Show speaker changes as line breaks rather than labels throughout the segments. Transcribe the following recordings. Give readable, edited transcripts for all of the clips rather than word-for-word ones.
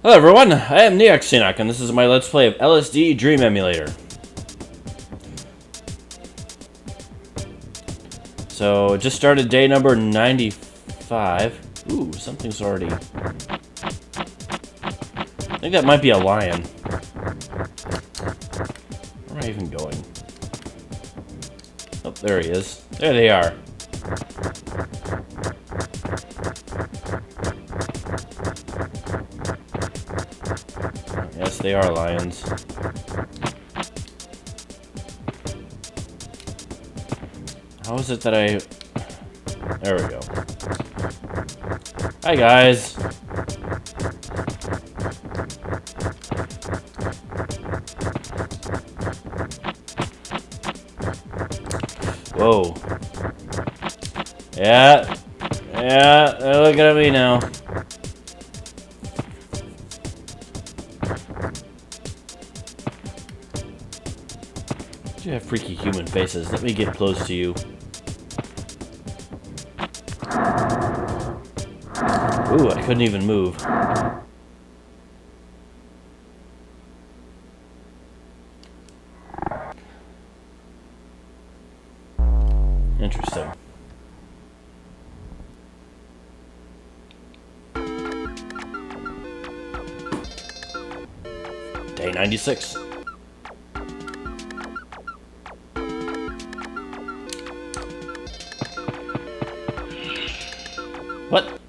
Hello everyone, I am Neoxenoc, and this is my Let's Play of LSD Dream Emulator. So, just started day number 95. Ooh, something's already... I think that might be a lion. Where am I even going? Oh, there he is. There they are. Yes, they are lions. How is it that I... There we go. Hi, guys. Whoa. Yeah. Yeah, they're looking at me now. You have freaky human faces. Let me get close to you. Ooh, I couldn't even move. Interesting. Day 96. What?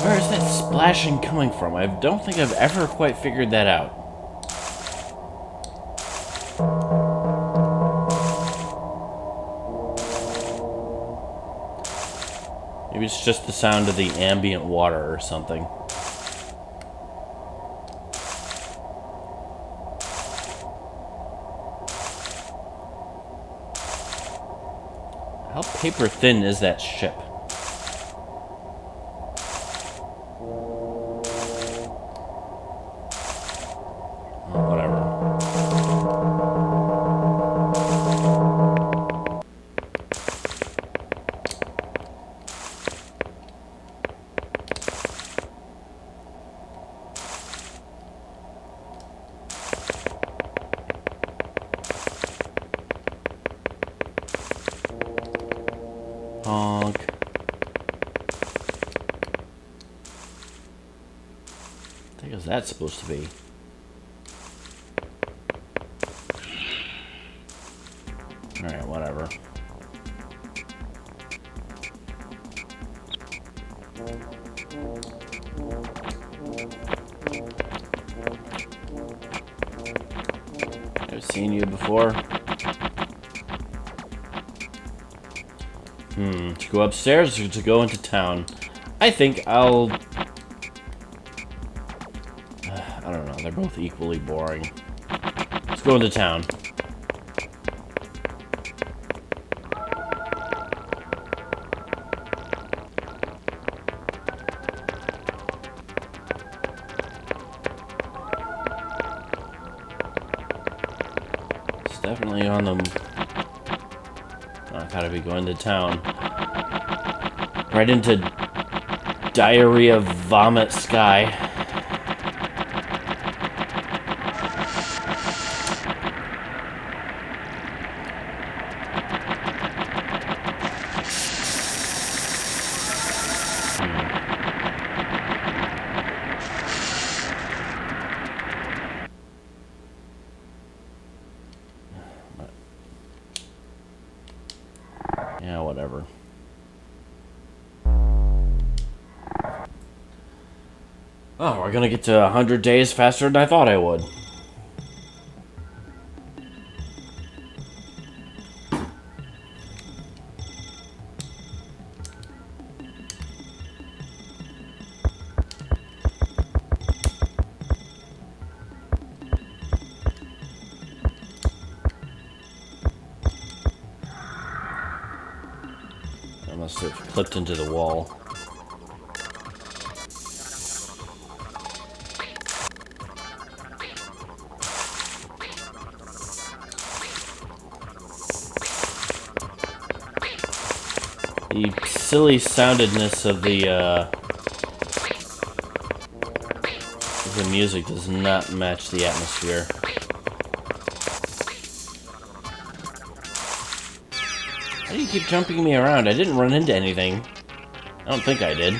Where is that splashing coming from? I don't think I've ever quite figured that out. Maybe it's just the sound of the ambient water or something. How paper thin is that ship? Honk. What the heck is that supposed to be? Alright, whatever. I've seen you before. To go upstairs or to go into town? I think I'll... I don't know, they're both equally boring. Let's go into town. It's definitely on the... I gotta be going to town. Right into diarrhea vomit sky. Yeah, whatever. Oh, we're gonna get to 100 days faster than I thought I would. Must have clipped into the wall. The silly soundedness of the music does not match the atmosphere. Why do you keep jumping me around? I didn't run into anything. I don't think I did.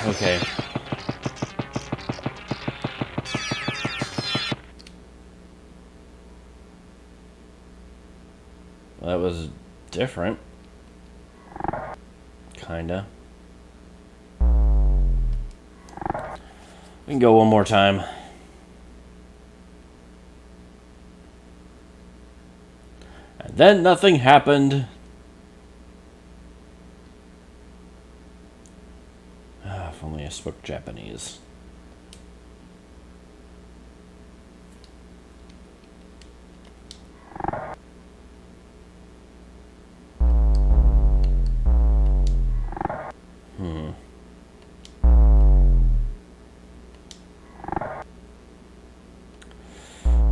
Okay. Well, that was different. Kinda. We can go one more time. And then nothing happened. If only I spoke Japanese.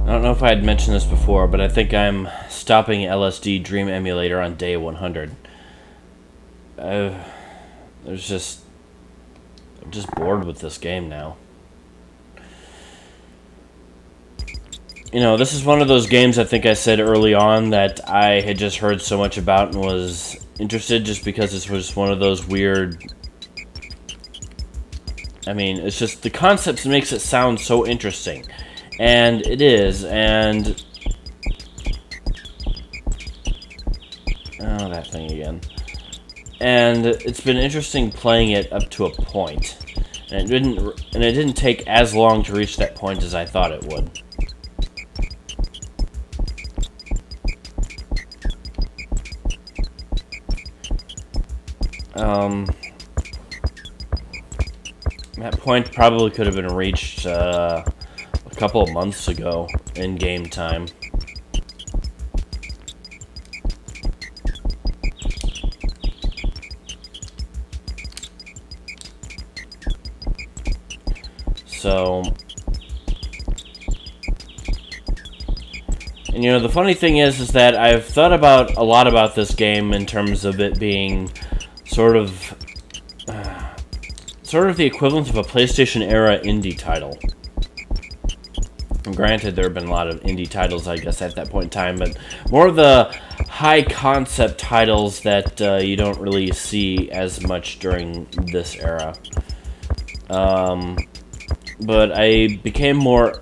I don't know if I had mentioned this before, but I think I'm stopping LSD Dream Emulator on day 100. I'm just bored with this game now. You know, this is one of those games I think I said early on that I had just heard so much about and was interested just because it was one of those weird... I mean, it's just the concept makes it sound so interesting. And it is, and... Oh, that thing again. And it's been interesting playing it up to a point. And it didn't take as long to reach that point as I thought it would. That point probably could have been reached, a couple of months ago in game time. So, and you know, the funny thing is that I've thought about a lot about this game in terms of it being sort of the equivalent of a PlayStation era indie title. Granted, there have been a lot of indie titles, I guess, at that point in time, but more of the high-concept titles that you don't really see as much during this era. But I became more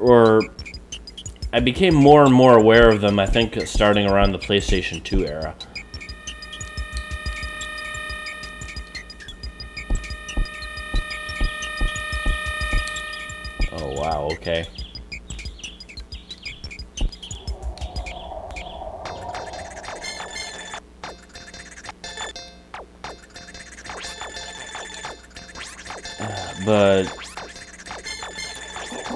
and more aware of them, I think, starting around the PlayStation 2 era. Oh, wow, okay. But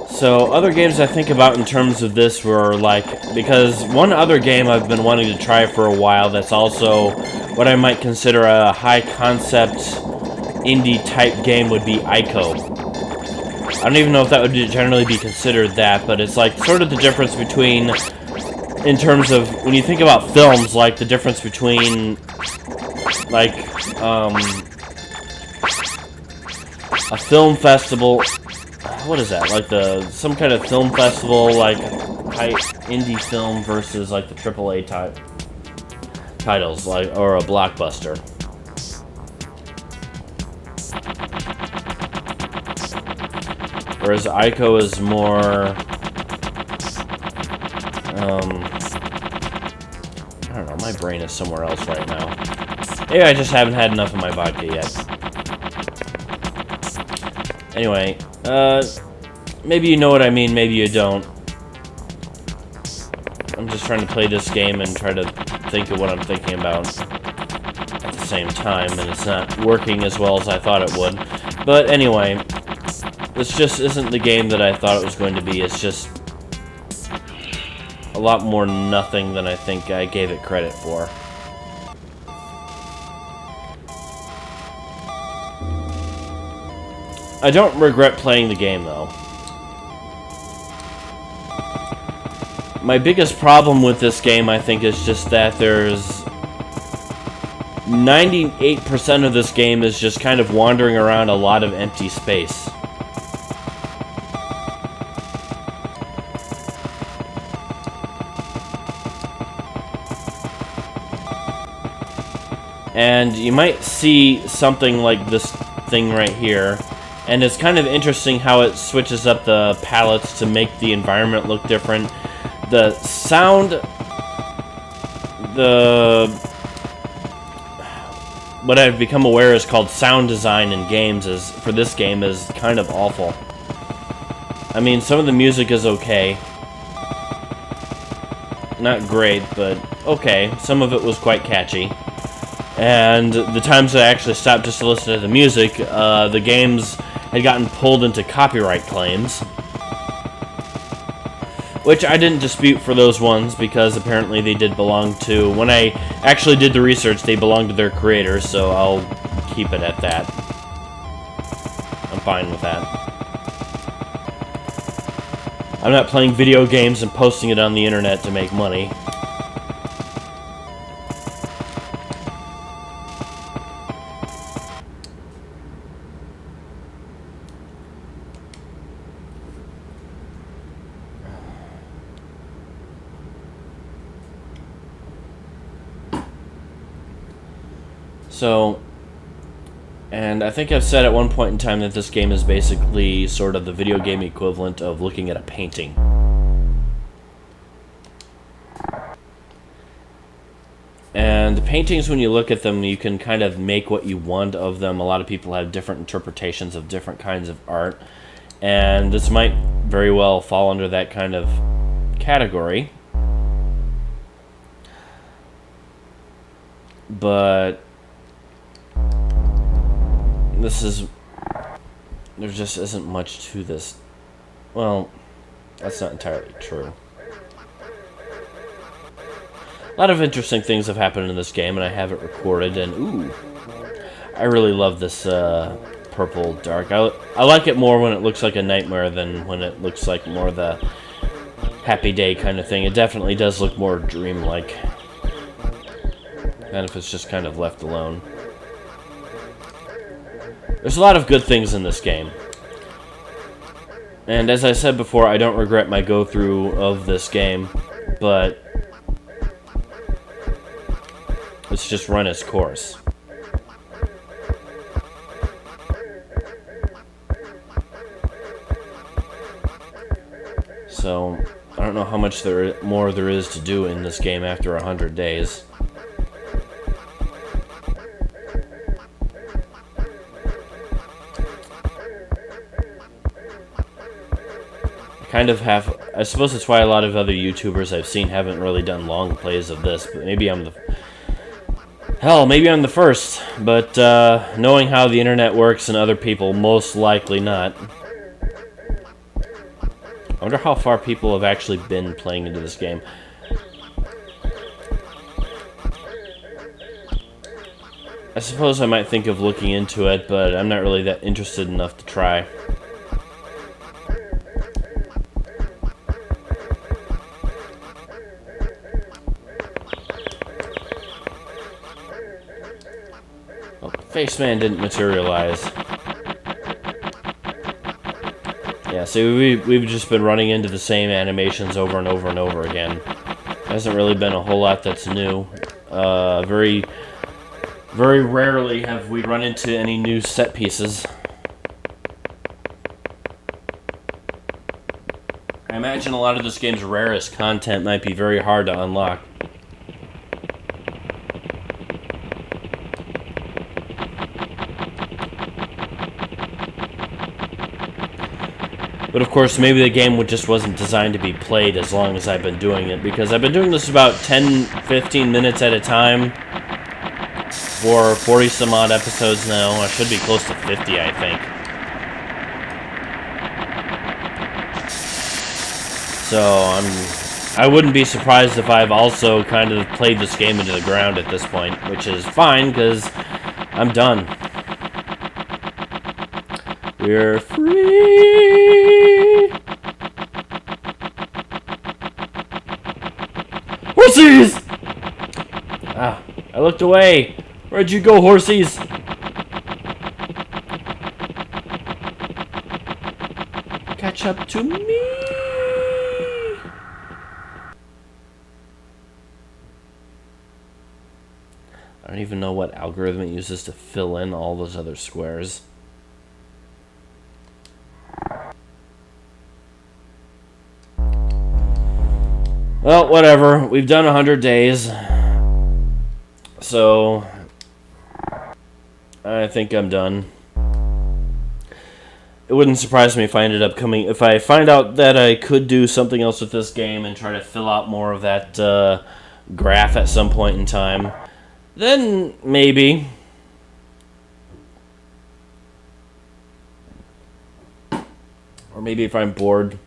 so other games I think about in terms of this were like, because one other game I've been wanting to try for a while that's also what I might consider a high concept indie type game would be Ico. I don't even know if that would generally be considered that, but it's like sort of the difference between, in terms of when you think about films, like the difference between like a film festival, what is that? Like some kind of film festival, like high indie film versus like the AAA titles, like, or a blockbuster. Whereas Ico is more, I don't know, my brain is somewhere else right now. Maybe I just haven't had enough of my vodka yet. Anyway, maybe you know what I mean, maybe you don't. I'm just trying to play this game and try to think of what I'm thinking about at the same time, and it's not working as well as I thought it would. But anyway, this just isn't the game that I thought it was going to be. It's just... a lot more nothing than I think I gave it credit for. I don't regret playing the game, though. My biggest problem with this game, I think, is just that there's 98% of this game is just kind of wandering around a lot of empty space. And you might see something like this thing right here, and it's kind of interesting how it switches up the palettes to make the environment look different. The sound, what I've become aware is called sound design in games is, for this game, is kind of awful. I mean, some of the music is okay. Not great, but okay. Some of it was quite catchy. And the times that I actually stopped just to listen to the music, the games had gotten pulled into copyright claims. Which I didn't dispute for those ones, because apparently they did belong to... When I actually did the research, they belonged to their creators, so I'll keep it at that. I'm fine with that. I'm not playing video games and posting it on the internet to make money. So, and I think I've said at one point in time that this game is basically sort of the video game equivalent of looking at a painting. And paintings, when you look at them, you can kind of make what you want of them. A lot of people have different interpretations of different kinds of art, and this might very well fall under that kind of category. But there just isn't much to this. Well, that's not entirely true. A lot of interesting things have happened in this game, and I have it recorded, and ooh, I really love this purple dark. I like it more when it looks like a nightmare than when it looks like more the happy day kind of thing. It definitely does look more dreamlike than if it's just kind of left alone. There's a lot of good things in this game. And as I said before, I don't regret my go-through of this game, but it's just run its course. So, I don't know how much more there is to do in this game after 100 days. Kind of have, I suppose that's why a lot of other YouTubers I've seen haven't really done long plays of this, but maybe I'm the, hell, maybe I'm the first, but knowing how the internet works and other people, most likely not. I wonder how far people have actually been playing into this game. I suppose I might think of looking into it, but I'm not really that interested enough to try. Faceman didn't materialize. Yeah, so we've just been running into the same animations over and over and over again. Hasn't really been a whole lot that's new. Very rarely have we run into any new set pieces. I imagine a lot of this game's rarest content might be very hard to unlock. But of course, maybe the game just wasn't designed to be played as long as I've been doing it, because I've been doing this about 10-15 minutes at a time for 40 some odd episodes now. I should be close to 50, I think. So I wouldn't be surprised if I've also kind of played this game into the ground at this point, which is fine, because I'm done. We're free! Horsies! Ah, I looked away. Where'd you go, horsies? Catch up to me! I don't even know what algorithm it uses to fill in all those other squares. Well, whatever. We've done 100 days. So, I think I'm done. It wouldn't surprise me if I ended up coming... If I find out that I could do something else with this game and try to fill out more of that graph at some point in time, then maybe. Or maybe if I'm bored...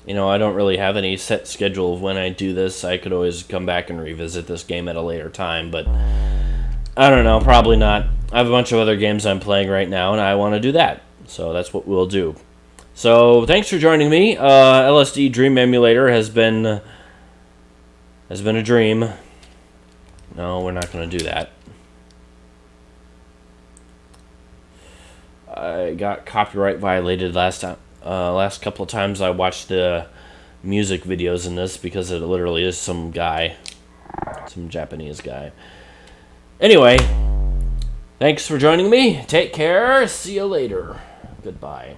You know, I don't really have any set schedule of when I do this. I could always come back and revisit this game at a later time, but I don't know, probably not. I have a bunch of other games I'm playing right now, and I want to do that. So that's what we'll do. So thanks for joining me. LSD Dream Emulator has been a dream. No, we're not going to do that. I got copyright violated last time. Last couple of times I watched the music videos in this because it literally is some guy, some Japanese guy. Anyway, thanks for joining me. Take care. See you later. Goodbye.